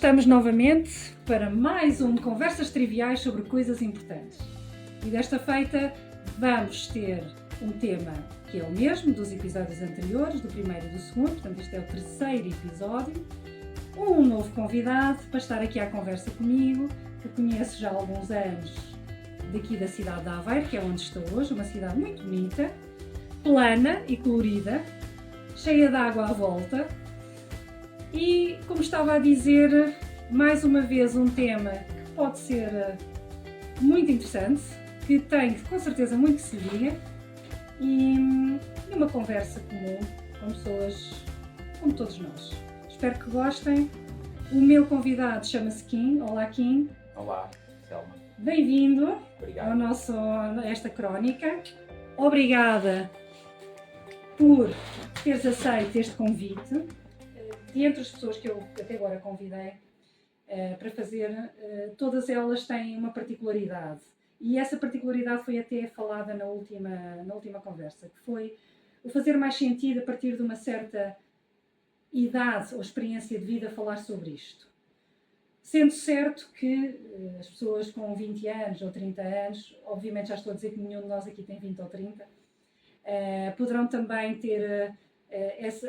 estamos novamente para mais um Conversas Triviais sobre coisas importantes. E desta feita vamos ter um tema que é o mesmo dos episódios anteriores, do primeiro e do segundo, portanto este é o terceiro episódio. Um novo convidado para estar aqui à conversa comigo, que conheço já há alguns anos daqui da cidade de Aveiro, que é onde estou hoje, uma cidade muito bonita, plana e colorida, cheia de água à volta. E, como estava a dizer, mais uma vez um tema que pode ser muito interessante, que tem com certeza muito que se diga, e uma conversa comum com pessoas como todos nós. Espero que gostem. O meu convidado chama-se Kim. Olá, Kim. Olá, Selma. Bem-vindo. Obrigado. A esta crónica. Obrigada por teres aceito este convite. De entre as pessoas que eu até agora convidei para fazer, todas elas têm uma particularidade. E essa particularidade foi até falada na última conversa, que foi o fazer mais sentido a partir de uma certa idade ou experiência de vida falar sobre isto. Sendo certo que as pessoas com 20 anos ou 30 anos, obviamente já estou a dizer que nenhum de nós aqui tem 20 ou 30, poderão também ter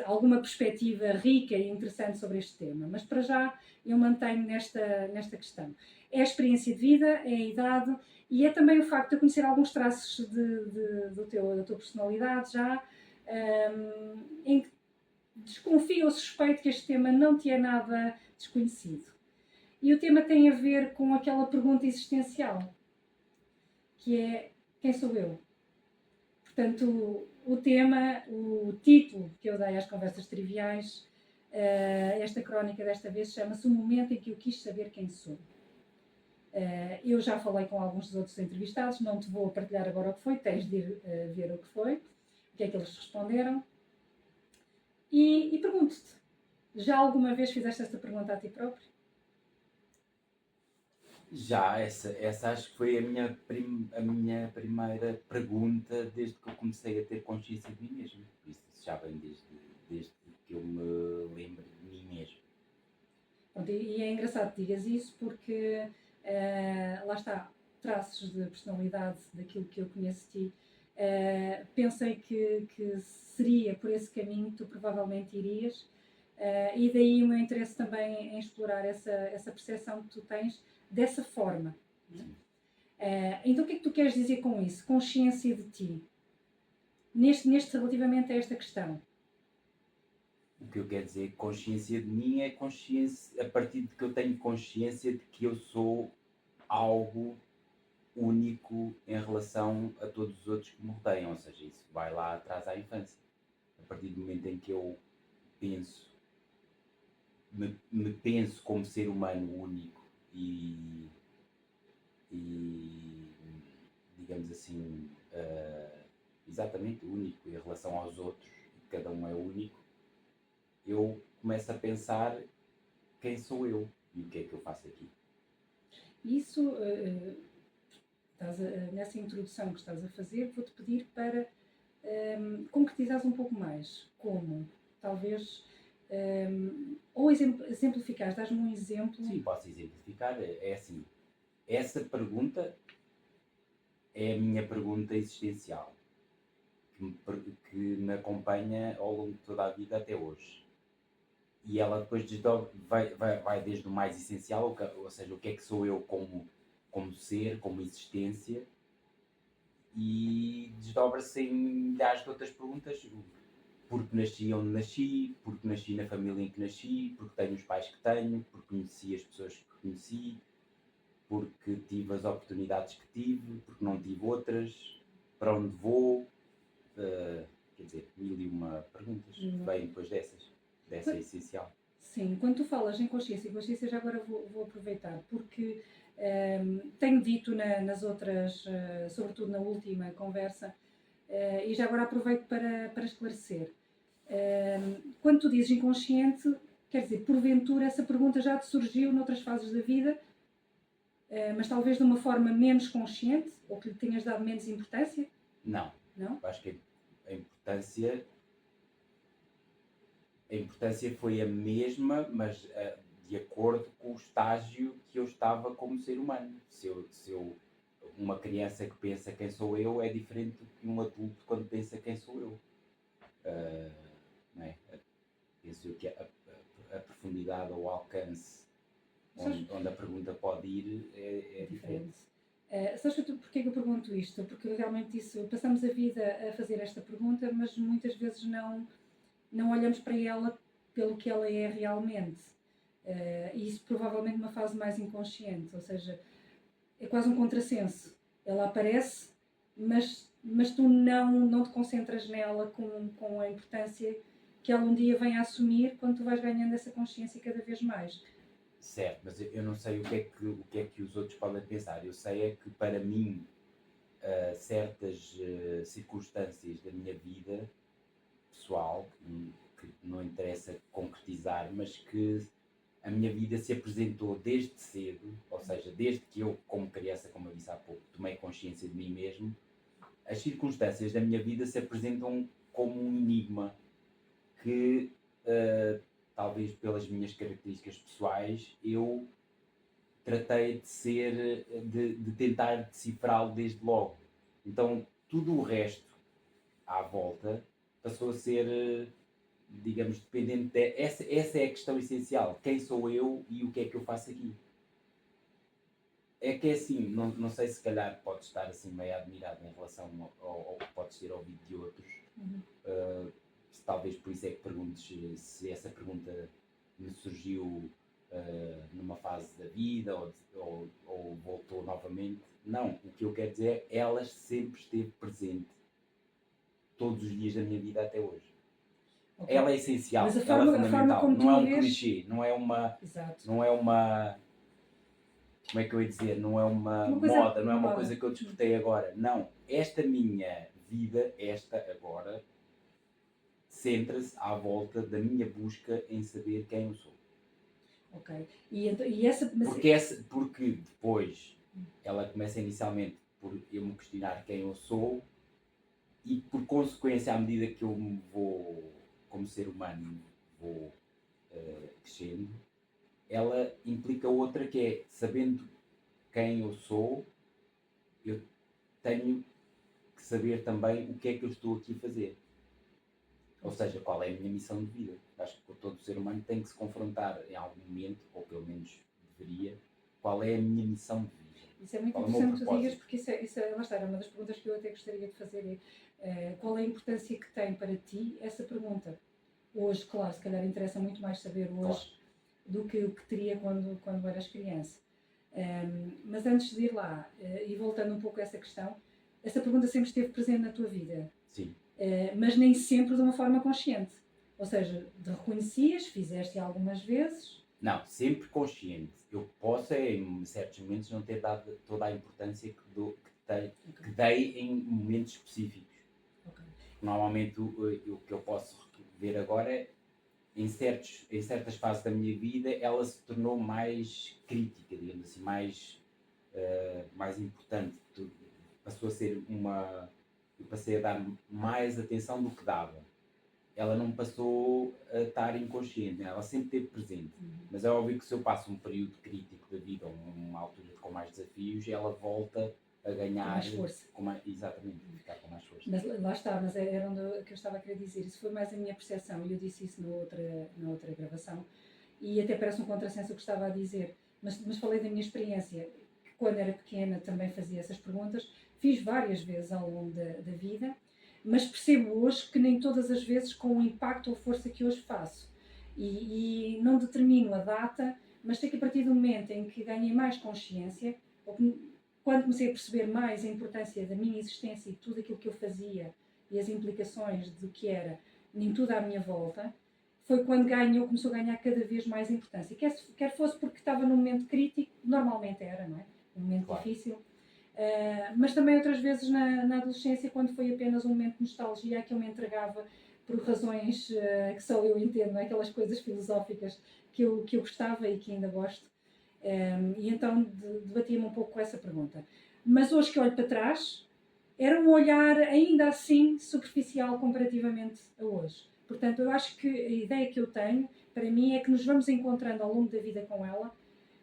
alguma perspectiva rica e interessante sobre este tema. Mas para já eu mantenho nesta questão. É a experiência de vida, é a idade e é também o facto de eu conhecer alguns traços da tua personalidade já, em que desconfio ou suspeito que este tema não te é nada desconhecido. E o tema tem a ver com aquela pergunta existencial, que é: quem sou eu? Portanto, o tema, o título que eu dei às conversas triviais, esta crónica desta vez chama-se O Momento em que eu quis saber quem sou. Eu já falei com alguns dos outros entrevistados, não te vou partilhar agora o que foi, tens de ir ver o que foi, o que é que eles responderam. E pergunto-te, já alguma vez fizeste esta pergunta a ti próprio? Já, essa acho que foi a minha primeira pergunta desde que eu comecei a ter consciência de mim mesmo. Isso já vem desde que eu me lembro de mim mesmo. E é engraçado que digas isso porque, lá está, traços de personalidade daquilo que eu conheço de ti, pensei que seria por esse caminho que tu provavelmente irias, e daí o meu interesse também em explorar essa percepção que tu tens dessa forma. Então o que é que tu queres dizer com isso? Consciência de ti. Neste relativamente a esta questão. O que eu quero dizer, consciência de mim é consciência, a partir de que eu tenho consciência de que eu sou algo único em relação a todos os outros que me rodeiam, ou seja, isso vai lá atrás à infância. A partir do momento em que eu me penso como ser humano único e digamos assim, exatamente único em relação aos outros, cada um é único, eu começo a pensar quem sou eu e o que é que eu faço aqui. Isso, nessa introdução que estás a fazer, vou-te pedir para concretizares um pouco mais. Como? Talvez, ou exemplificares, dás-me um exemplo. Sim, posso exemplificar. É assim, essa pergunta é a minha pergunta existencial, que me acompanha ao longo de toda a vida até hoje. E ela depois vai desde o mais essencial, ou seja, o que é que sou eu como ser, como existência, e desdobra-se em milhares de outras perguntas. Porque nasci onde nasci, porque nasci na família em que nasci, porque tenho os pais que tenho, porque conheci as pessoas que conheci, porque tive as oportunidades que tive, porque não tive outras, para onde vou, quer dizer, mil e uma perguntas vêm depois dessa é essencial. Sim, quando tu falas em consciência já agora vou aproveitar, porque tenho dito nas outras, sobretudo na última conversa, e já agora aproveito para esclarecer. Quando tu dizes inconsciente, quer dizer, porventura essa pergunta já te surgiu noutras fases da vida, mas talvez de uma forma menos consciente, ou que lhe tenhas dado menos importância? Não. Não? Eu acho que a importância foi a mesma, mas de acordo com o estágio que eu estava como ser humano. Uma criança que pensa quem sou eu é diferente do que um adulto quando pensa quem sou eu. Não é? Penso eu que a profundidade ou o alcance onde a pergunta pode ir é diferente. Sabes porquê que eu pergunto isto? Porque realmente passamos a vida a fazer esta pergunta, mas muitas vezes não olhamos para ela pelo que ela é realmente. E isso provavelmente numa fase mais inconsciente, ou seja, é quase um contrassenso. Ela aparece, mas tu não te concentras nela com a importância que ela um dia vem a assumir quando tu vais ganhando essa consciência cada vez mais. Certo, mas eu não sei o que é que os outros podem pensar. Eu sei é que para mim certas circunstâncias da minha vida pessoal, que não interessa concretizar, mas que a minha vida se apresentou desde cedo, ou seja, desde que eu, como criança, como eu disse há pouco, tomei consciência de mim mesmo, as circunstâncias da minha vida se apresentam como um enigma que, talvez pelas minhas características pessoais, eu tratei de tentar decifrá-lo desde logo. Então, tudo o resto à volta passou a ser, digamos, dependente essa é a questão essencial. Quem sou eu e o que é que eu faço aqui? É que é assim, não sei se calhar podes estar assim meio admirado em relação ao que podes ter ouvido de outros. Talvez por isso é que perguntes se essa pergunta me surgiu numa fase da vida ou voltou novamente. Não, o que eu quero dizer é ela sempre esteve presente todos os dias da minha vida até hoje. Okay. Ela é essencial, mas ela é fundamental, não é um clichê, não é uma como é que eu ia dizer, não é uma moda, não é uma coisa que eu despertei agora. Não, esta minha vida, esta agora, centra-se à volta da minha busca em saber quem eu sou. Ok. E essa... Porque depois ela começa inicialmente por eu me questionar quem eu sou e por consequência, à medida que eu me vou, como ser humano, vou crescendo, ela implica outra que é, sabendo quem eu sou, eu tenho que saber também o que é que eu estou aqui a fazer. Ou seja, qual é a minha missão de vida. Acho que todo ser humano tem que se confrontar em algum momento, ou pelo menos deveria, qual é a minha missão de vida. Isso é muito interessante que tu digas, porque lá está, era uma das perguntas que eu até gostaria de fazer. Qual é a importância que tem para ti essa pergunta? Hoje, claro, se calhar interessa muito mais saber hoje do que o que teria quando eras criança. Mas antes de ir lá, e voltando um pouco a essa questão, essa pergunta sempre esteve presente na tua vida. Sim. Mas nem sempre de uma forma consciente. Ou seja, te reconhecias, fizeste algumas vezes. Não, sempre consciente. Eu posso, em certos momentos, não ter dado toda a importância que dei em momentos específicos. Okay. Normalmente, o que eu posso ver agora é, em certas fases da minha vida, ela se tornou mais crítica, digamos assim, mais importante. Passou a ser eu passei a dar mais atenção do que dava. Ela não passou a estar inconsciente, né? Ela sempre esteve presente. Mas é óbvio que se eu passo um período crítico da vida, ou uma altura com mais desafios, ela volta a ganhar... Com mais força. Exatamente, ficar com mais força. Mas lá está, mas era onde que eu estava a querer dizer. Isso foi mais a minha percepção, e eu disse isso na outra gravação. E até parece um contrassenso o que estava a dizer. Mas falei da minha experiência, que quando era pequena também fazia essas perguntas. Fiz várias vezes ao longo da vida, mas percebo hoje que nem todas as vezes com o impacto ou força que hoje faço. E não determino a data, mas sei que a partir do momento em que ganhei mais consciência, ou quando comecei a perceber mais a importância da minha existência e tudo aquilo que eu fazia e as implicações do que era em tudo à minha volta, foi quando começou a ganhar cada vez mais importância. Quer fosse porque estava num momento crítico, normalmente era, não é? Um momento difícil. Mas também outras vezes na adolescência, quando foi apenas um momento de nostalgia a que eu me entregava por razões que só eu entendo, não é? Aquelas coisas filosóficas que eu gostava e que ainda gosto. E então debatia-me um pouco com essa pergunta. Mas hoje que olho para trás, era um olhar ainda assim superficial comparativamente a hoje. Portanto, eu acho que a ideia que eu tenho, para mim, é que nos vamos encontrando ao longo da vida com ela,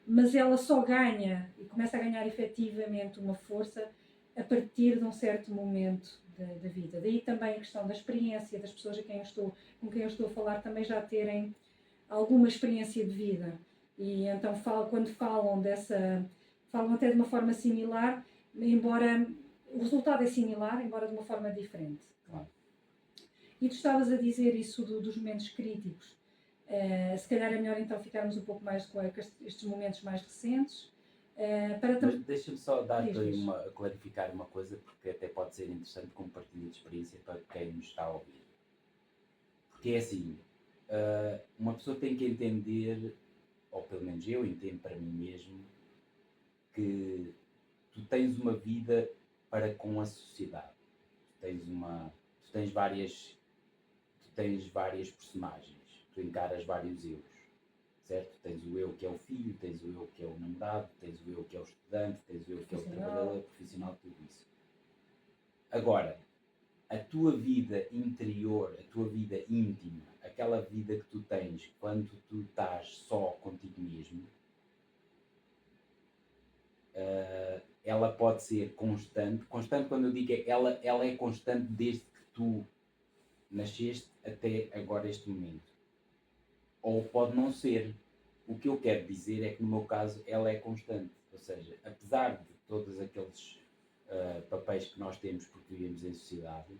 mas ela só ganha e começa a ganhar efetivamente uma força a partir de um certo momento da vida. Daí também a questão da experiência das pessoas com quem eu estou a falar também já terem alguma experiência de vida. E então quando falam falam até de uma forma similar, embora o resultado é similar, embora de uma forma diferente. Claro. E tu estavas a dizer isso dos momentos críticos. Se calhar é melhor então ficarmos um pouco mais com estes momentos mais recentes. Mas deixa-me só dar-te Diz. clarificar uma coisa, porque até pode ser interessante como partilha de experiência para quem nos está a ouvir. Porque é assim, uma pessoa tem que entender, ou pelo menos eu entendo para mim mesmo, que tu tens uma vida para com a sociedade. Tu tens várias personagens, tu encaras vários eus, certo? Tens o eu que é o filho, tens o eu que é o namorado, tens o eu que é o estudante, tens o eu que é o trabalhador, profissional, tudo isso. Agora, a tua vida interior, a tua vida íntima, aquela vida que tu tens quando tu estás só contigo mesmo, ela pode ser constante. Constante quando eu digo ela é constante desde que tu nasceste até agora este momento. Ou pode não ser. O que eu quero dizer é que no meu caso ela é constante. Ou seja, apesar de todos aqueles papéis que nós temos porque vivemos em sociedade,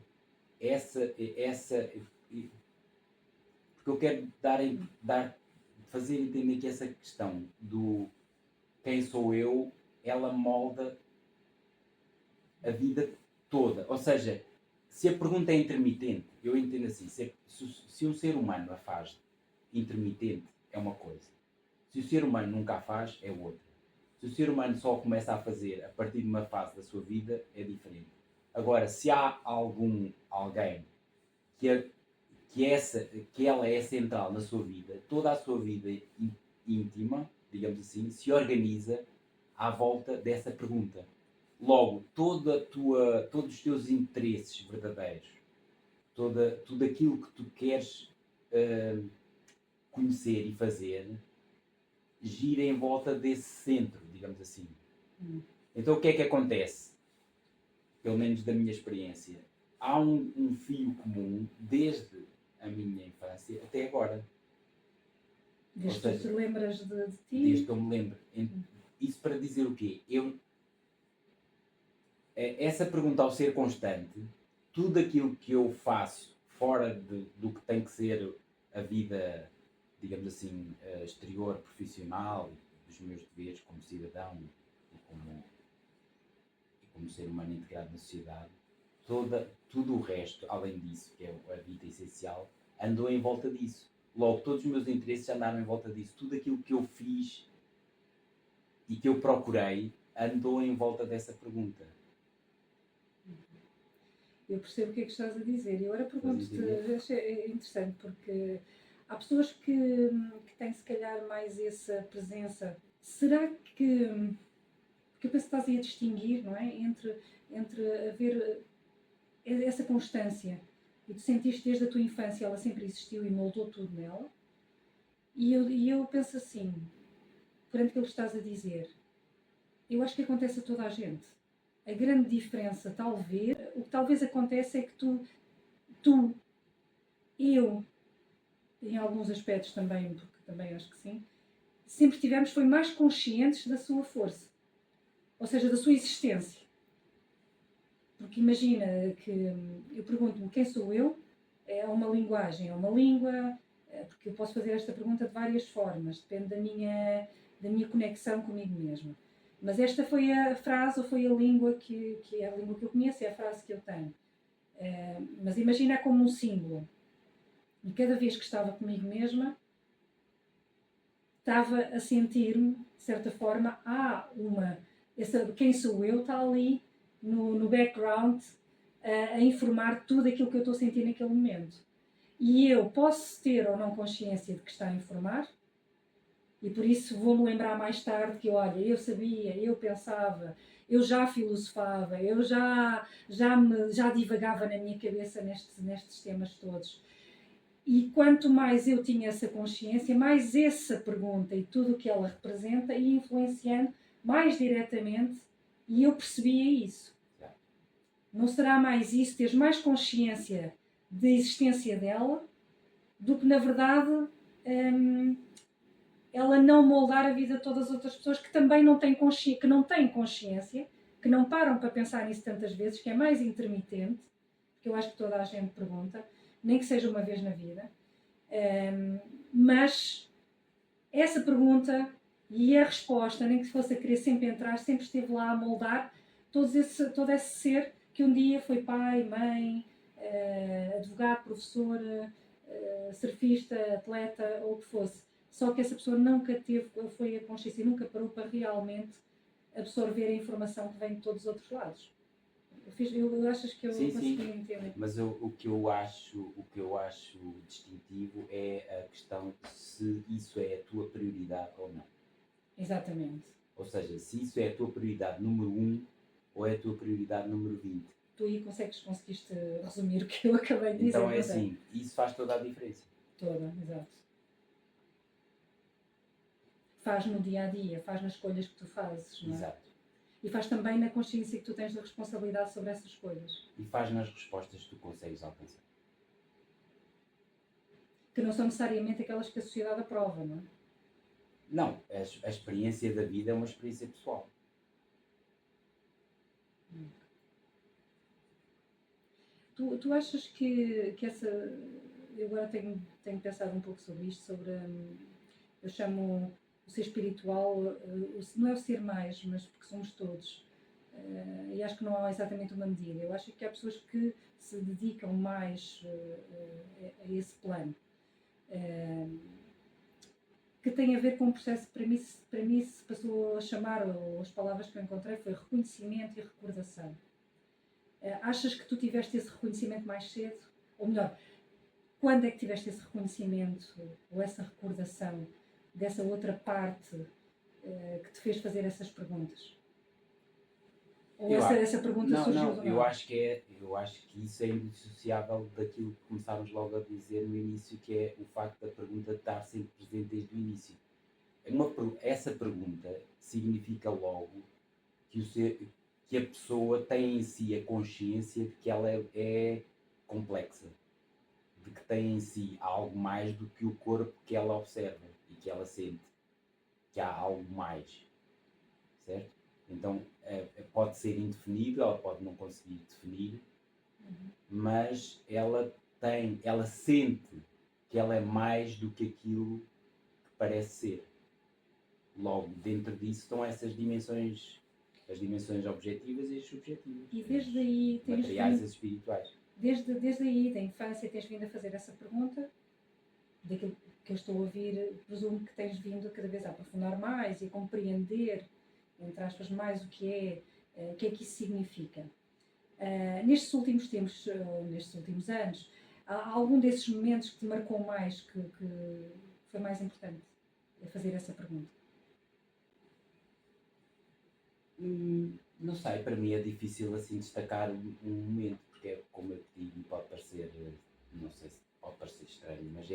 porque eu quero fazer entender que essa questão do quem sou eu, ela molda a vida toda. Ou seja, se a pergunta é intermitente, eu entendo assim, se um ser humano a faz intermitente, é uma coisa. Se o ser humano nunca a faz, é outra. Se o ser humano só começa a fazer a partir de uma fase da sua vida, é diferente. Agora, se há alguém que ela é central na sua vida, toda a sua vida íntima, digamos assim, se organiza à volta dessa pergunta. Logo, todos os teus interesses verdadeiros, tudo aquilo que tu queres conhecer e fazer, gira em volta desse centro, digamos assim. Então o que é que acontece? Pelo menos da minha experiência, há um fio comum desde a minha infância até agora. Desde que tu te lembras de ti? Desde que eu me lembro. Isso para dizer o quê? Essa pergunta ao ser constante, tudo aquilo que eu faço fora do que tem que ser a vida, digamos assim, exterior, profissional, dos meus deveres como cidadão e como ser humano integrado na sociedade, tudo o resto, além disso, que é a vida essencial, andou em volta disso. Logo, todos os meus interesses andaram em volta disso. Tudo aquilo que eu fiz e que eu procurei andou em volta dessa pergunta. Eu percebo o que é que estás a dizer. E agora pergunto-te, é interessante, porque há pessoas que têm se calhar mais essa presença. Será que eu penso que estás aí a distinguir, não é? Entre haver essa constância, e tu sentiste desde a tua infância, ela sempre existiu e moldou tudo nela. E eu penso assim, perante aquilo que estás a dizer, eu acho que acontece a toda a gente. A grande diferença, o que talvez acontece é que eu, em alguns aspectos também, porque também acho que sim, sempre foi mais conscientes da sua força, ou seja, da sua existência. Porque imagina que eu pergunto-me quem sou eu, é uma linguagem, é uma língua, porque eu posso fazer esta pergunta de várias formas, depende da minha conexão comigo mesma. Mas esta foi a frase ou foi a língua que é a língua que eu conheço, é a frase que eu tenho. Mas imagina como um símbolo. E cada vez que estava comigo mesma, estava a sentir-me, de certa forma, quem sou eu está ali no background a informar tudo aquilo que eu estou a sentir naquele momento. E eu posso ter ou não consciência de que está a informar, e por isso vou-me lembrar mais tarde que, olha, eu sabia, eu pensava, eu já filosofava, eu já divagava na minha cabeça nestes temas todos. E quanto mais eu tinha essa consciência, mais essa pergunta e tudo o que ela representa ia influenciando mais diretamente, e eu percebia isso. Não será mais isso, teres mais consciência da existência dela, do que na verdade ela não moldar a vida de todas as outras pessoas que também não têm consciência, que não param para pensar nisso tantas vezes, que é mais intermitente, que eu acho que toda a gente pergunta, nem que seja uma vez na vida. Mas essa pergunta e a resposta, nem que fosse a querer sempre entrar, sempre esteve lá a moldar todo esse ser que um dia foi pai, mãe, advogado, professor, surfista, atleta ou o que fosse. Só que essa pessoa nunca foi a consciência, nunca parou para realmente absorver a informação que vem de todos os outros lados. Eu achas que eu consegui entender? Mas o que eu acho distintivo é a questão de se isso é a tua prioridade ou não. Exatamente. Ou seja, se isso é a tua prioridade número 1 ou é a tua prioridade número 20. Tu aí conseguiste resumir o que eu acabei de dizer. Então é assim, isso faz toda a diferença. Toda, exato. Faz no dia a dia, faz nas escolhas que tu fazes, não é? Exato. E faz também na consciência que tu tens da responsabilidade sobre essas escolhas. E faz nas respostas que tu consegues alcançar. Que não são necessariamente aquelas que a sociedade aprova, não é? Não, a experiência da vida é uma experiência pessoal. Tu achas que essa... Eu agora tenho pensado um pouco sobre isto, sobre... eu chamo o ser espiritual, não é o ser mais, mas porque somos todos. E acho que não há exatamente uma medida. Eu acho que há pessoas que se dedicam mais a esse plano. Que tem a ver com um processo, para mim se passou a chamar, ou as palavras que eu encontrei, foi reconhecimento e recordação. Achas que tu tiveste esse reconhecimento mais cedo? Ou melhor, quando é que tiveste esse reconhecimento ou essa recordação dessa outra parte que te fez fazer essas perguntas? Ou essa pergunta surgiu do nada? Eu acho que isso é indissociável daquilo que começámos logo a dizer no início, que é o facto da pergunta estar sempre presente desde o início. Essa pergunta significa logo que a pessoa tem em si a consciência de que ela é complexa, de que tem em si algo mais do que o corpo que ela observa e que ela sente, que há algo mais, certo? Então pode ser indefinido, ela pode não conseguir definir, mas ela sente que ela é mais do que aquilo que parece ser. Logo, dentro disso estão essas dimensões, as dimensões objetivas e as subjetivas. E desde aí tens materiais e espirituais. Desde aí, da infância, tens vindo a fazer essa pergunta, daquilo que eu estou a ouvir, presumo que tens vindo cada vez a aprofundar mais e a compreender, entre aspas, mais o que é que isso significa. Nestes últimos tempos, nestes últimos anos, há algum desses momentos que te marcou mais, que foi mais importante a fazer essa pergunta? Não sei, para mim é difícil assim destacar um momento, porque é como eu te digo, pode parecer, não sei se pode parecer estranho, mas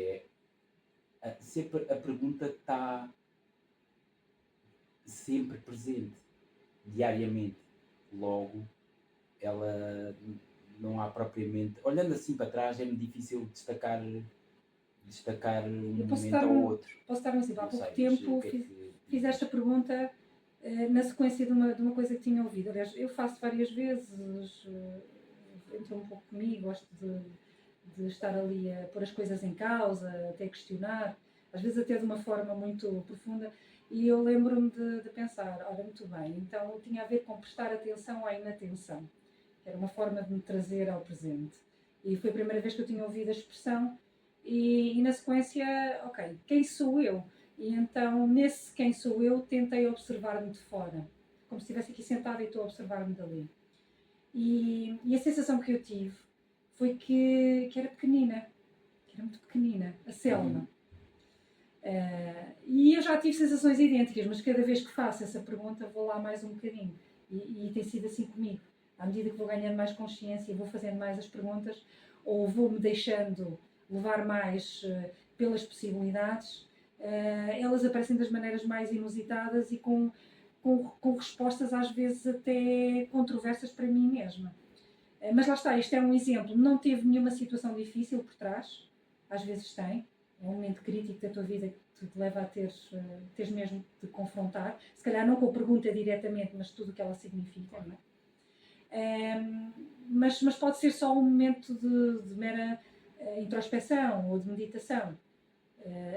sempre a pergunta está sempre presente, diariamente. Logo, ela não há propriamente, olhando assim para trás, é-me difícil destacar um momento ou outro. Posso dar um exemplo. Há pouco tempo fiz esta pergunta na sequência de uma coisa que tinha ouvido. Aliás, eu faço várias vezes, entrou um pouco comigo, gosto de estar ali a pôr as coisas em causa, até questionar, às vezes até de uma forma muito profunda, e eu lembro-me de pensar, ora, muito bem, então tinha a ver com prestar atenção à inatenção, que era uma forma de me trazer ao presente. E foi a primeira vez que eu tinha ouvido a expressão, e na sequência, ok, quem sou eu? E então, nesse quem sou eu, tentei observar-me de fora, como se estivesse aqui sentada e estou a observar-me dali. E a sensação que eu tive foi que era pequenina, que era muito pequenina, a Selma. E eu já tive sensações idênticas, mas cada vez que faço essa pergunta vou lá mais um bocadinho. E tem sido assim comigo. À medida que vou ganhando mais consciência e vou fazendo mais as perguntas, ou vou-me deixando levar mais pelas possibilidades, elas aparecem das maneiras mais inusitadas e com respostas às vezes até controversas para mim mesma. Mas lá está, isto é um exemplo. Não teve nenhuma situação difícil por trás, às vezes tem. É um momento crítico da tua vida que te leva a teres mesmo de confrontar. Se calhar não com a pergunta diretamente, mas tudo o que ela significa, não é? Mas pode ser só um momento de mera introspecção ou de meditação,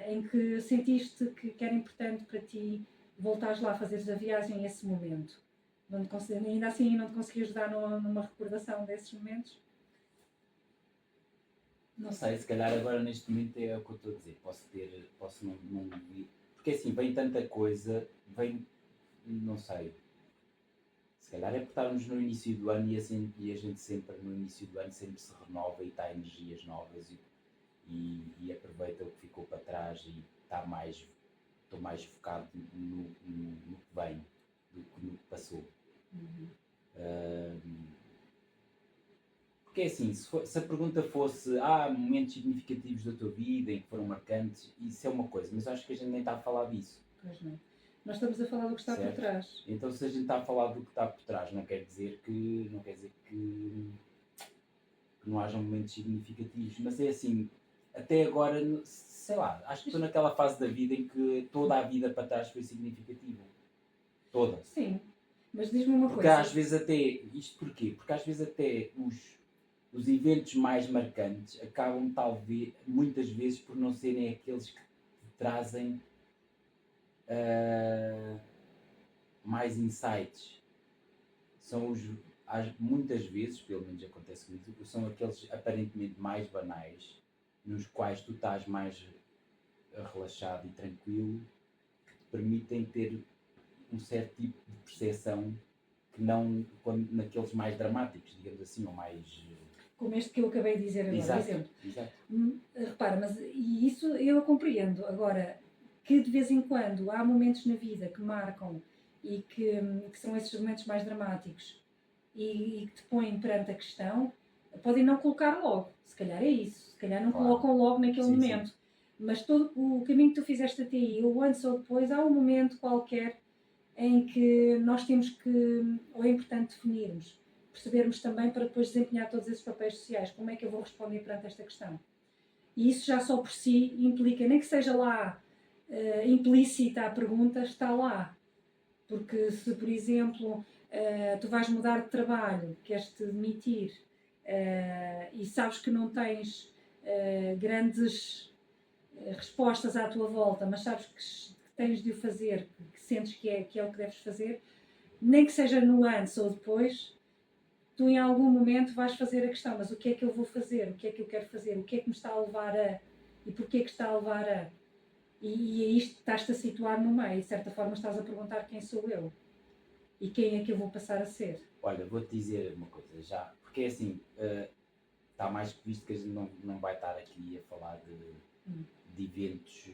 em que sentiste que era importante para ti voltares lá, fazeres a viagem a esse momento. Ainda assim não te consegui ajudar numa recordação desses momentos? Não sei, se calhar agora neste momento é o que eu estou a dizer. Posso não vir. Porque assim, vem tanta coisa, não sei. Se calhar é por estarmos no início do ano e a gente sempre no início do ano sempre se renova e está energias novas e aproveita o que ficou para trás e estou mais focado no que vem do que no que passou. Porque assim, se a pergunta fosse momentos significativos da tua vida em que foram marcantes, isso é uma coisa, mas acho que a gente nem está a falar disso. Pois não. Nós estamos a falar do que está certo? Por trás. Então se a gente está a falar do que está por trás, não quer dizer que não hajam momentos significativos, mas é assim, até agora, sei lá, acho que estou naquela fase da vida em que toda a vida para trás foi significativa. Toda. Sim, mas diz-me uma Porque coisa. Às vezes até, isto porquê? Porque às vezes até os eventos mais marcantes acabam talvez, muitas vezes, por não serem aqueles que te trazem mais insights. São muitas vezes, pelo menos acontece comigo, são aqueles aparentemente mais banais, nos quais tu estás mais relaxado e tranquilo, que te permitem ter um certo tipo de percepção que não naqueles mais dramáticos, digamos assim, ou mais... Como este que eu acabei de dizer agora, exato, exemplo. Exato. Repara, mas e isso eu compreendo. Agora, que de vez em quando há momentos na vida que marcam e que são esses momentos mais dramáticos e que te põem perante a questão, podem não colocar logo. Se calhar é isso. Se calhar não colocam logo naquele momento. Sim. Mas todo o caminho que tu fizeste até aí, ou antes ou depois, há um momento qualquer em que nós temos que, ou é importante definirmos, percebermos também para depois desempenhar todos esses papéis sociais, como é que eu vou responder perante esta questão. E isso já só por si implica, nem que seja lá implícita a pergunta, está lá. Porque se, por exemplo, tu vais mudar de trabalho, queres-te demitir e sabes que não tens grandes respostas à tua volta, mas sabes que tens de o fazer, que sentes que é o que deves fazer, nem que seja no antes ou depois, tu em algum momento vais fazer a questão, mas o que é que eu vou fazer? O que é que eu quero fazer? O que é que me está a levar a? E porquê que está a levar a? E aí estás-te a situar no meio, de certa forma estás a perguntar quem sou eu e quem é que eu vou passar a ser. Olha, vou-te dizer uma coisa já, porque é assim, está mais que visto que a gente não vai estar aqui a falar de eventos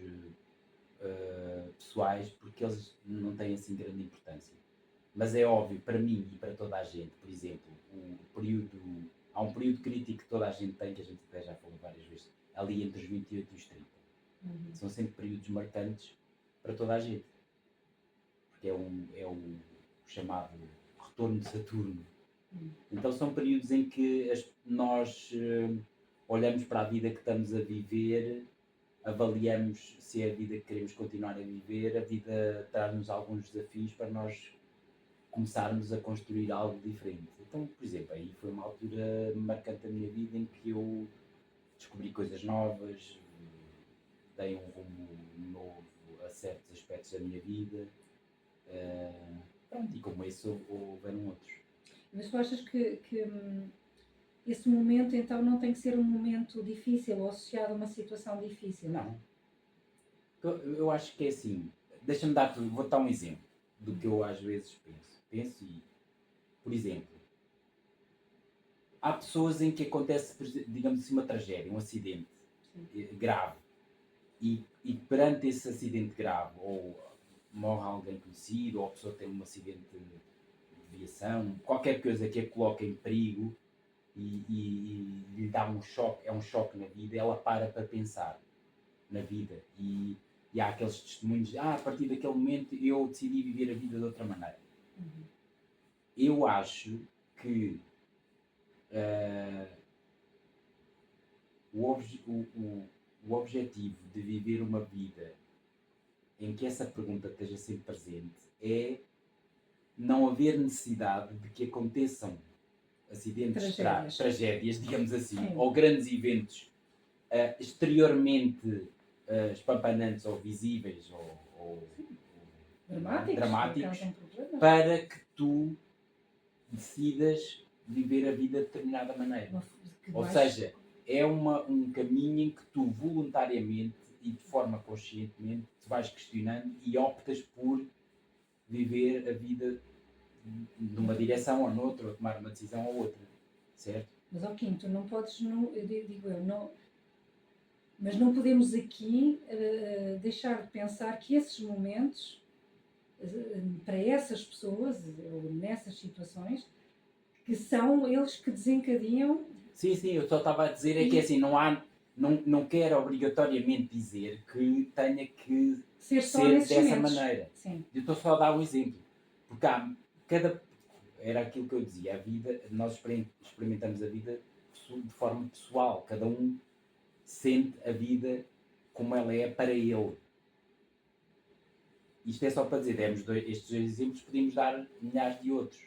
pessoais, porque eles não têm assim grande importância. Mas é óbvio, para mim e para toda a gente, por exemplo, há um período crítico que toda a gente tem, que a gente até já falou várias vezes, ali entre os 28 e os 30. São sempre períodos marcantes para toda a gente. Porque é o chamado retorno de Saturno. Então são períodos em que nós olhamos para a vida que estamos a viver, avaliamos se é a vida que queremos continuar a viver, a vida traz-nos alguns desafios para nós começarmos a construir algo diferente. Então, por exemplo, aí foi uma altura marcante da minha vida em que eu descobri coisas novas, dei um rumo novo a certos aspectos da minha vida, e como esse houveram outros. Mas tu achas que esse momento então não tem que ser um momento difícil ou associado a uma situação difícil? Não. Eu acho que é assim, vou dar um exemplo do que eu às vezes penso e, por exemplo, há pessoas em que acontece, digamos assim, uma tragédia, um acidente grave e perante esse acidente grave, ou morre alguém conhecido, ou a pessoa tem um acidente de viação, qualquer coisa que a coloque em perigo, e lhe dá um choque, é um choque na vida, ela para pensar na vida. E há aqueles testemunhos de, a partir daquele momento eu decidi viver a vida de outra maneira. Eu acho que o objetivo de viver uma vida em que essa pergunta esteja sempre presente é não haver necessidade de que aconteçam acidentes, tragédias, digamos assim, Sim. ou grandes eventos exteriormente espampanantes ou visíveis ou dramáticos para que tu decidas viver a vida de determinada maneira. Ou seja, é um caminho em que tu voluntariamente e de forma conscientemente te vais questionando e optas por viver a vida numa direção ou noutra, ou tomar uma decisão ou outra, certo? Mas ao Kim, tu não podes, mas não podemos aqui deixar de pensar que esses momentos, para essas pessoas, ou nessas situações, que são eles que desencadeam... Sim, eu só estava a dizer é que assim, não quero obrigatoriamente dizer que tenha que ser dessa maneira. Sim. Eu estou só a dar um exemplo. Porque era aquilo que eu dizia, a vida, nós experimentamos a vida de forma pessoal. Cada um sente a vida como ela é para ele. Isto é só para dizer, estes dois exemplos, podíamos dar milhares de outros.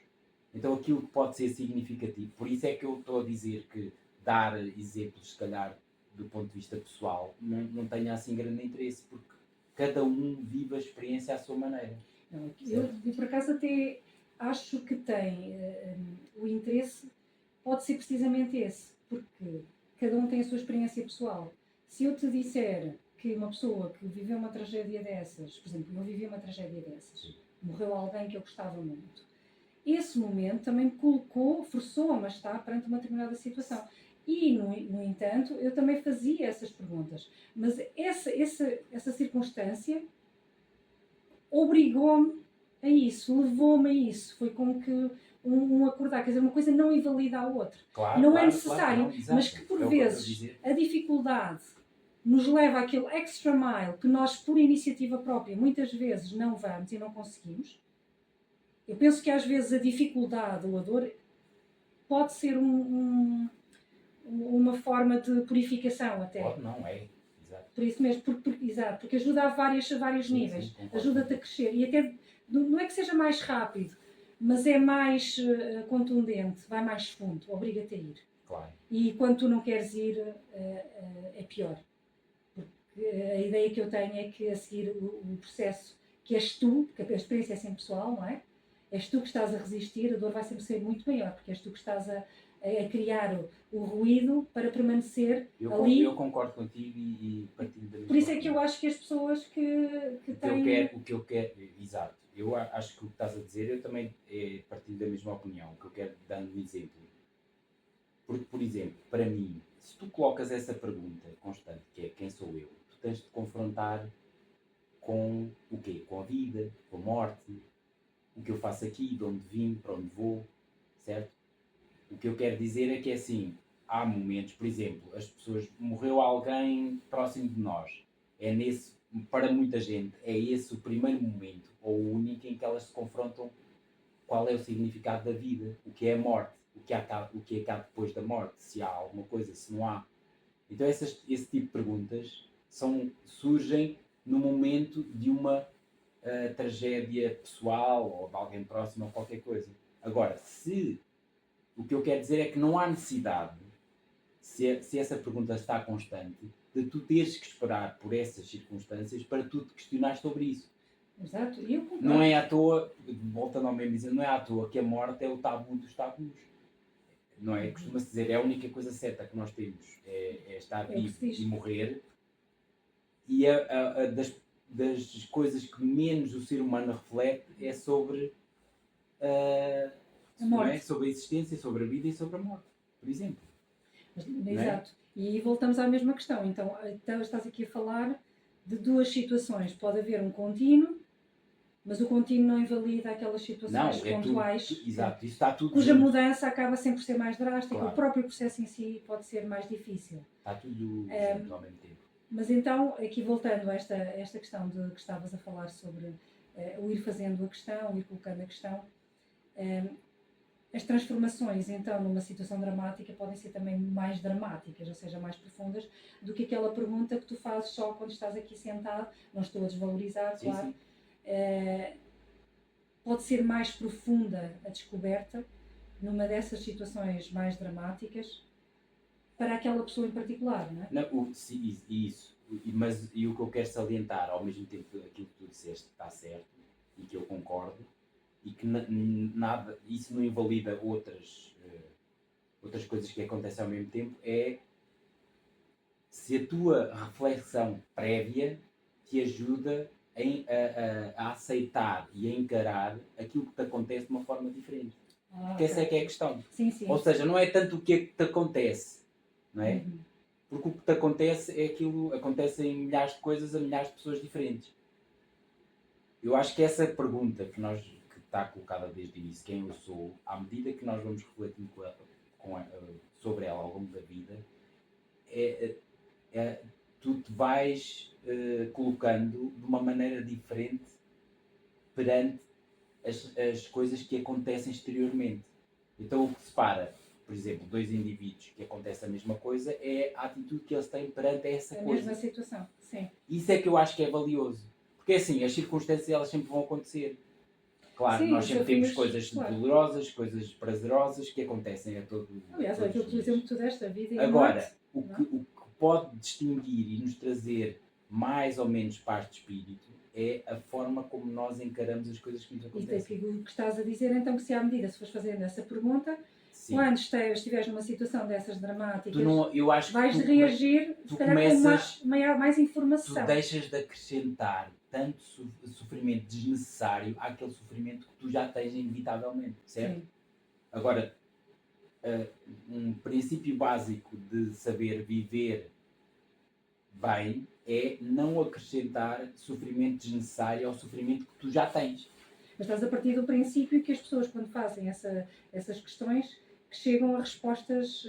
Então aquilo que pode ser significativo, por isso é que eu estou a dizer que dar exemplos, se calhar, do ponto de vista pessoal, não tenha assim grande interesse, porque cada um vive a experiência à sua maneira. Não, eu por acaso até acho que tem o interesse, pode ser precisamente esse, porque cada um tem a sua experiência pessoal. Se eu te disser que uma pessoa que viveu uma tragédia dessas, por exemplo, eu vivi uma tragédia dessas, morreu alguém que eu gostava muito, esse momento também me forçou-me a estar perante uma determinada situação. E, no entanto, eu também fazia essas perguntas. Mas essa circunstância obrigou-me a isso, levou-me a isso. Foi como que um acordar, quer dizer, uma coisa não invalida a outra. Claro, não é necessário, claro, mas que por vezes a dificuldade nos leva àquele extra mile que nós, por iniciativa própria, muitas vezes não vamos e não conseguimos. Eu penso que às vezes a dificuldade ou a dor pode ser uma forma de purificação até. Pode não, é. Exato. Por isso mesmo, porque ajuda a vários níveis. Ajuda-te a crescer. E até, não é que seja mais rápido, mas é mais contundente, vai mais fundo, obriga-te a ir. Claro. E quando tu não queres ir, é pior. Porque a ideia que eu tenho é que a seguir o processo que és tu, porque a experiência é sempre pessoal, não é? És tu que estás a resistir, a dor vai sempre ser muito maior, porque és tu que estás a criar o ruído para permanecer ali. Eu concordo contigo e partilho da mesma. Por isso é que eu acho que as pessoas que têm... O que eu quero, exato. Eu acho que o que estás a dizer, eu também partilho da mesma opinião. O que eu quero, dando um exemplo. Porque, por exemplo, para mim, se tu colocas essa pergunta constante, que é quem sou eu, tu tens de te confrontar com o quê? Com a vida, com a morte, o que eu faço aqui, de onde vim, para onde vou, certo? O que eu quero dizer é que, assim, há momentos, por exemplo, as pessoas, morreu alguém próximo de nós, para muita gente, é esse o primeiro momento, ou o único, em que elas se confrontam qual é o significado da vida, o que é a morte, o que é cá depois da morte, se há alguma coisa, se não há. Então esse tipo de perguntas surgem no momento de uma tragédia pessoal, ou de alguém próximo, ou qualquer coisa. Agora, o que eu quero dizer é que não há necessidade, se essa pergunta está constante, de tu teres que esperar por essas circunstâncias para tu te questionares sobre isso. Exato. Não é à toa, voltando ao mesmo dizer, não é à toa que a morte é o tabu dos tabus. Não é? Costuma-se dizer, é a única coisa certa que nós temos, é estar vivo e morrer. E das coisas que menos o ser humano reflete é sobre a morte. É? Sobre a existência, sobre a vida e sobre a morte, por exemplo. Exato. E voltamos à mesma questão. Então estás aqui a falar de duas situações. Pode haver um contínuo Mas o contínuo não invalida aquelas Não, situações é tudo, pontuais, exato, isso está tudo cuja junto. mudança acaba sempre por ser mais drástica, Claro. o próprio processo em si pode ser mais difícil. Está tudo junto ao mesmo tempo. Mas então, aqui voltando a esta questão de que estavas a falar sobre o ir fazendo a questão, o ir colocando a questão, as transformações, então, numa situação dramática podem ser também mais dramáticas, ou seja, mais profundas, do que aquela pergunta que tu fazes só quando estás aqui sentado. Não estou a desvalorizar, Sim, claro. sim. Pode ser mais profunda a descoberta numa dessas situações mais dramáticas para aquela pessoa em particular, não é? Não, sim, isso. Mas o que eu quero salientar, ao mesmo tempo aquilo que tu disseste está certo e que eu concordo, e que nada, isso não invalida outras coisas que acontecem ao mesmo tempo, é se a tua reflexão prévia te ajuda a aceitar e a encarar aquilo que te acontece de uma forma diferente. Porque essa é que é a questão. Sim, sim. Ou seja, não é tanto o que é que te acontece, não é? Uhum. Porque o que te acontece é aquilo, acontece em milhares de coisas a milhares de pessoas diferentes. Eu acho que essa pergunta que está colocada desde o início, quem eu sou, à medida que nós vamos refletindo sobre ela ao longo da vida, tu te vais colocando de uma maneira diferente perante as coisas que acontecem exteriormente. Então o que separa, por exemplo, dois indivíduos que acontece a mesma coisa é a atitude que eles têm perante essa A coisa. mesma situação, sim. Isso é que eu acho que é valioso. Porque assim, as circunstâncias elas sempre vão acontecer. Claro, Sim, nós sempre temos desafios, coisas claro. dolorosas, coisas prazerosas que acontecem a todo Aliás, todos aquilo os que tu dias. exemplo que tu deste, a vida e a Agora, morte. o que pode distinguir e nos trazer mais ou menos paz de espírito é a forma como nós encaramos as coisas que nos E acontecem. o que estás a dizer, então, que se à medida, se fores fazendo essa pergunta, Sim. quando estiveres numa situação dessas dramáticas, Eu acho que vais reagir, se calhar, começas, com mais informação. tu deixas de acrescentar tanto sofrimento desnecessário àquele sofrimento que tu já tens inevitavelmente, certo? Sim. Agora, um princípio básico de saber viver bem é não acrescentar sofrimento desnecessário ao sofrimento que tu já tens. Mas estás a partir do princípio que as pessoas, quando fazem essas questões, que chegam a respostas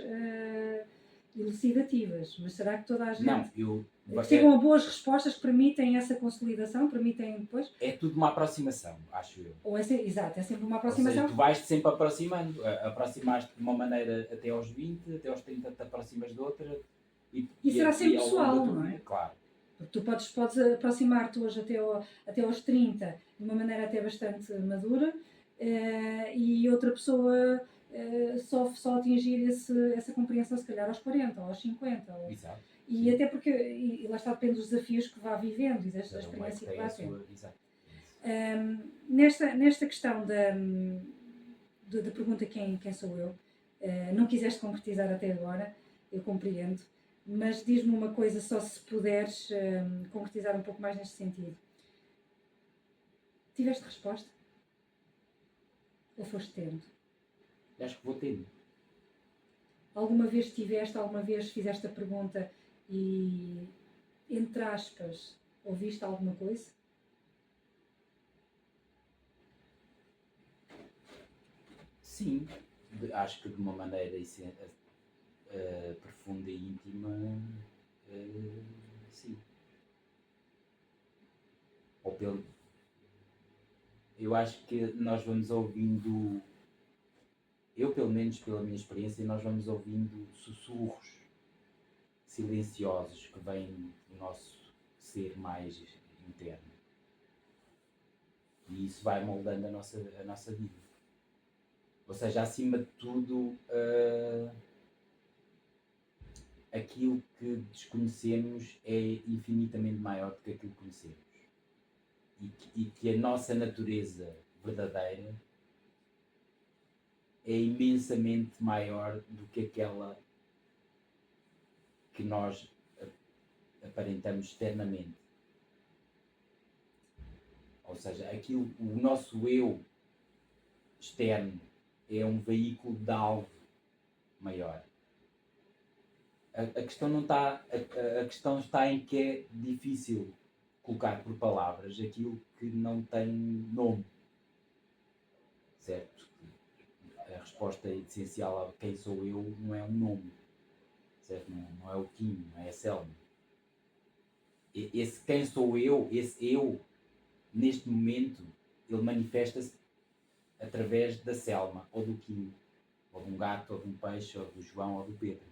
elucidativas. Mas será que toda a gente... Não, que chegam a boas respostas que permitem essa consolidação, permitem depois... É tudo uma aproximação, acho eu. Exato, é sempre uma aproximação. Ou seja, tu vais-te sempre aproximando. Aproximaste de uma maneira até aos 20, até aos 30 te aproximas de outra. E será sempre pessoal, não é? Vida, claro. Porque tu podes aproximar-te hoje até aos 30 de uma maneira até bastante madura e outra pessoa só atingir essa compreensão se calhar aos 40 ou aos 50. Exato. E até porque, e lá está, depende dos desafios que vá vivendo e da experiência que vá tendo. Exato. Nesta questão da pergunta quem sou eu, não quiseste concretizar até agora, eu compreendo, mas diz-me uma coisa, só se puderes concretizar um pouco mais neste sentido. Tiveste resposta? Ou foste tendo? Acho que vou tendo. Alguma vez fizeste a pergunta e, entre aspas, ouviste alguma coisa? Sim, acho que de uma maneira profunda e íntima, sim. Eu acho que nós vamos ouvindo, eu pelo menos pela minha experiência, nós vamos ouvindo sussurros silenciosos que vêm do nosso ser mais interno. E isso vai moldando a nossa vida. Ou seja, acima de tudo, aquilo que desconhecemos é infinitamente maior do que aquilo que conhecemos. E que a nossa natureza verdadeira é imensamente maior do que aquela que nós aparentamos externamente. Ou seja, o nosso eu externo é um veículo de algo maior. A questão não está, a questão está em que é difícil colocar por palavras aquilo que não tem nome, certo? A resposta essencial a quem sou eu não é um nome, certo? Não é o Kim, não é a Selma. Esse quem sou eu, esse eu, neste momento, ele manifesta-se através da Selma, ou do Kim, ou de um gato, ou de um peixe, ou do João, ou do Pedro.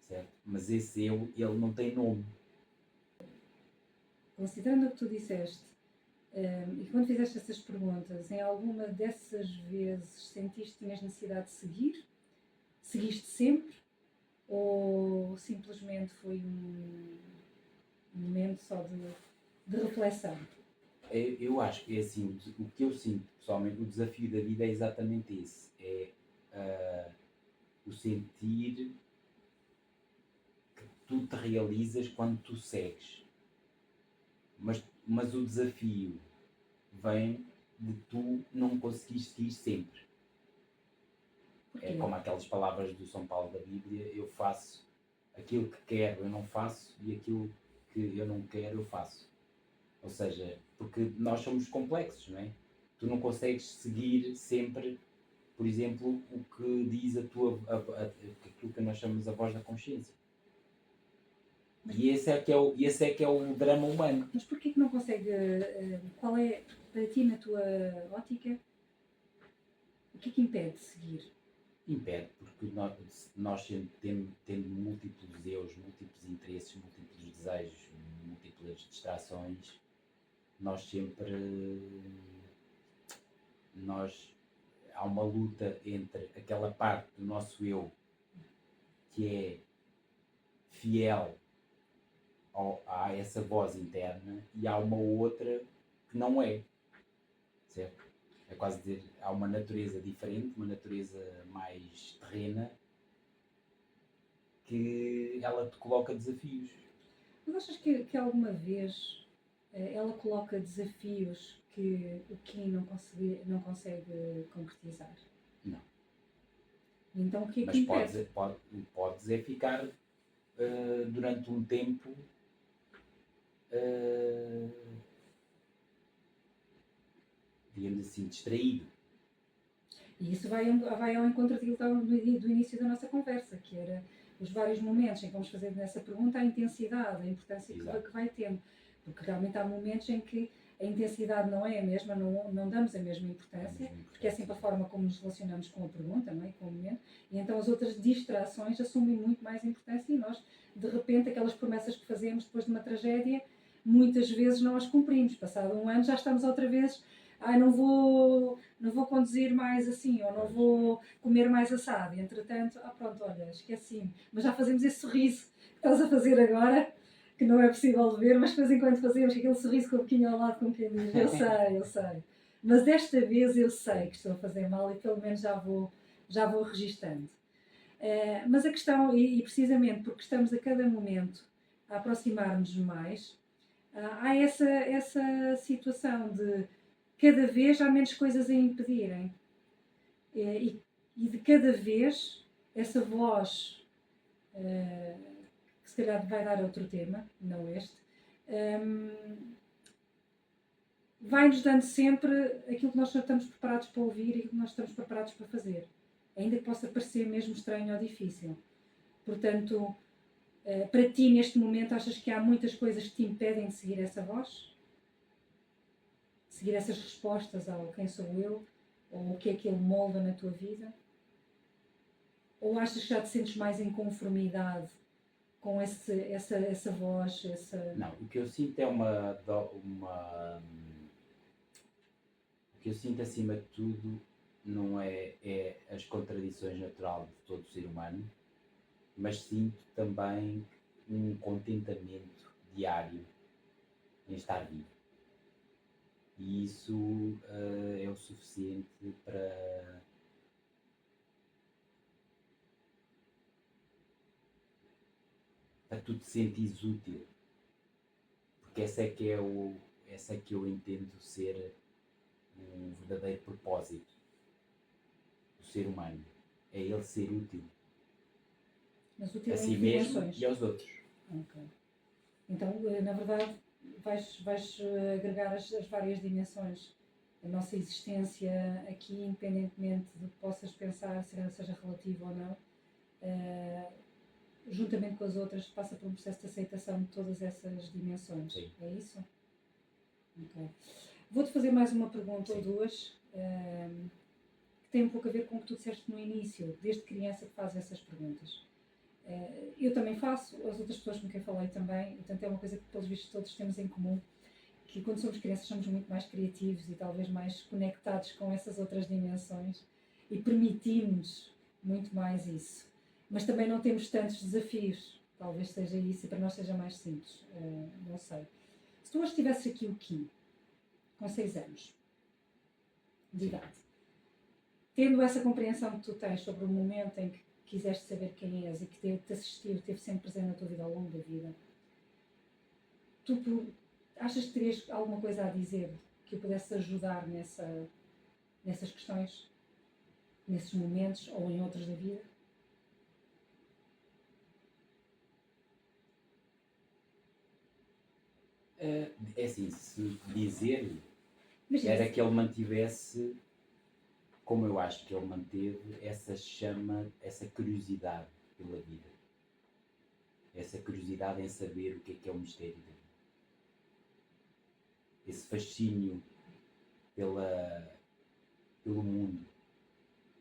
Certo? Mas esse eu, ele não tem nome. Considerando o que tu disseste, e quando fizeste essas perguntas, em alguma dessas vezes sentiste que tinhas necessidade de seguir? Seguiste sempre? Ou simplesmente foi um momento só de reflexão? Eu acho que é assim, o que eu sinto pessoalmente, o desafio da vida é exatamente esse. É o sentir que tu te realizas quando tu segues. Mas o desafio vem de tu não conseguires seguir sempre. É como aquelas palavras do São Paulo da Bíblia: eu faço aquilo que quero, eu não faço, e aquilo que eu não quero, eu faço. Ou seja, porque nós somos complexos, não é? Tu não consegues seguir sempre, por exemplo, o que diz aquilo que nós chamamos a voz da consciência. E esse é que é o drama humano. Mas porquê que não consegue? Qual é, para ti, na tua ótica, o que é que impede de seguir? Impede, porque nós tendo múltiplos eus, múltiplos interesses, múltiplos desejos, múltiplas distrações, há uma luta entre aquela parte do nosso eu que é fiel a essa voz interna, e há uma outra que não é, certo? É quase dizer, há uma natureza diferente, uma natureza mais terrena, que ela te coloca desafios. Mas achas que alguma vez ela coloca desafios que o Kim não consegue concretizar? Não. Então o que é Mas que impede? podes é ficar durante um tempo digamos assim, distraído. E isso vai ao encontro daquilo que estava do início da nossa conversa, que era os vários momentos em que vamos fazer nessa pergunta a intensidade, a importância que vai tendo. Porque realmente há momentos em que a intensidade não é a mesma, não damos a mesma importância, porque é sempre a forma como nos relacionamos com a pergunta, não é? Com o momento, e então as outras distrações assumem muito mais importância, e nós, de repente, aquelas promessas que fazemos depois de uma tragédia, muitas vezes não as cumprimos. Passado um ano já estamos outra vez: não vou conduzir mais assim, ou não vou comer mais assado. E, entretanto, pronto, olha, esqueci-me. Mas já fazemos esse sorriso que estás a fazer agora, que não é possível de ver, mas de vez em quando fazemos aquele sorriso com o boquinho ao lado, com quem diz: eu sei. Mas desta vez eu sei que estou a fazer mal, e pelo menos já vou registando. Mas a questão, e precisamente porque estamos a cada momento a aproximar-nos mais, há essa situação de cada vez há menos coisas a impedirem. E de cada vez essa voz, que se calhar vai dar outro tema, não este, vai-nos dando sempre aquilo que nós estamos preparados para ouvir e aquilo que nós estamos preparados para fazer, ainda que possa parecer mesmo estranho ou difícil. Portanto, para ti neste momento, achas que há muitas coisas que te impedem de seguir essa voz? Seguir essas respostas ao quem sou eu, ou o que é que ele molda na tua vida? Ou achas que já te sentes mais em conformidade com essa voz? Não, o que eu sinto é o que eu sinto acima de tudo não é as contradições naturais de todo ser humano, mas sinto também um contentamento diário em estar vivo. E isso é o suficiente para tu te sentires útil. Porque essa é que eu entendo ser um verdadeiro propósito do ser humano. É ele ser útil. Mas útil A si em mesmo dimensões. e aos outros. Ok. Então, na verdade, vais agregar as várias dimensões da nossa existência aqui, independentemente do que possas pensar, seja relativo ou não, juntamente com as outras, passa por um processo de aceitação de todas essas dimensões. Sim. É isso? Ok. Vou-te fazer mais uma pergunta Sim. ou duas, que tem um pouco a ver com o que tu disseste no início, desde criança que fazes essas perguntas. Eu também faço, as outras pessoas com quem falei também, portanto é uma coisa que pelos vistos todos temos em comum, que quando somos crianças somos muito mais criativos e talvez mais conectados com essas outras dimensões e permitimos muito mais isso. Mas também não temos tantos desafios, talvez seja isso e para nós seja mais simples, não sei. Se tu hoje tivesses aqui o Kim, com 6 anos de idade, tendo essa compreensão que tu tens sobre o momento em que quiseste saber quem és e que te assistiu, esteve sempre presente na tua vida ao longo da vida, tu achas que terias alguma coisa a dizer que eu pudesse ajudar nessas questões, nesses momentos ou em outros da vida? É assim, se dizer, Imagina, era que ele mantivesse, como eu acho que ele manteve, essa chama, essa curiosidade pela vida. Essa curiosidade em saber o que é o mistério da vida. Esse fascínio pelo mundo.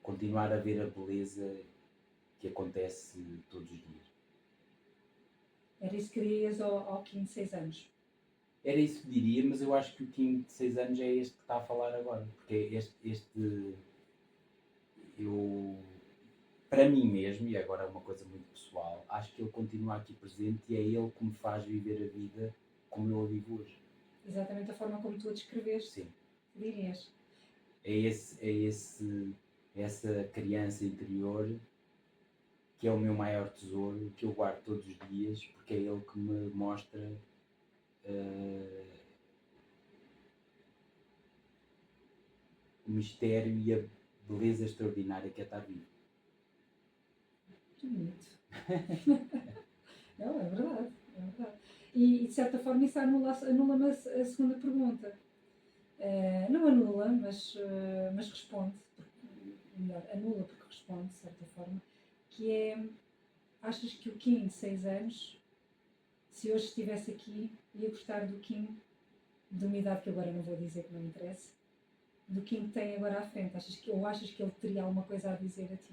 Continuar a ver a beleza que acontece todos os dias. era isso que querias ao Kim de 6 anos? Era isso que diria, mas eu acho que o Kim de 6 anos é este que está a falar agora. Porque eu, para mim mesmo, e agora é uma coisa muito pessoal, acho que ele continua aqui presente e é ele que me faz viver a vida como eu a vivo hoje. Exatamente a forma como tu a descreveste, Sim. dirias. Essa criança interior que é o meu maior tesouro, que eu guardo todos os dias, porque é ele que me mostra o mistério e a beleza extraordinária que é estar vivo. Que bonito. Não, é verdade. E de certa forma isso anula-me a segunda pergunta. Não anula, mas responde. Melhor, anula porque responde, de certa forma. Que é, achas que o Kim de 6 anos, se hoje estivesse aqui, ia gostar do Kim de uma idade que agora não vou dizer que não interessa, do Kim que tem agora à frente? Achas que ele teria alguma coisa a dizer a ti?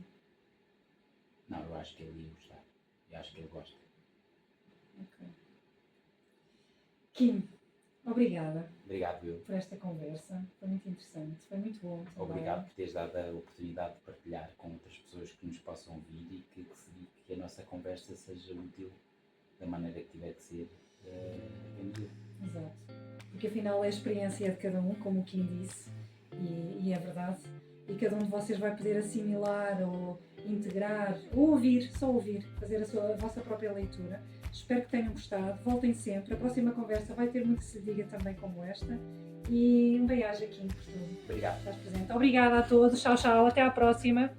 Não, eu acho que ele ia gostar. Eu acho que ele gosta. Ok. Kim, obrigada. Obrigado, eu. Por esta conversa. Foi muito interessante. Foi muito bom também. Obrigado por teres dado a oportunidade de partilhar com outras pessoas que nos possam ouvir e que a nossa conversa seja útil da maneira que tiver que ser. Exato. Porque afinal é a experiência de cada um, como o Kim disse, e é verdade. E cada um de vocês vai poder assimilar ou integrar, ou ouvir, só ouvir, fazer a vossa própria leitura. Espero que tenham gostado. Voltem sempre. A próxima conversa vai ter muito que se diga também como esta. E um beijo aqui por tudo. Obrigado. Estás presente. Obrigada a todos. Tchau, tchau. Até à próxima.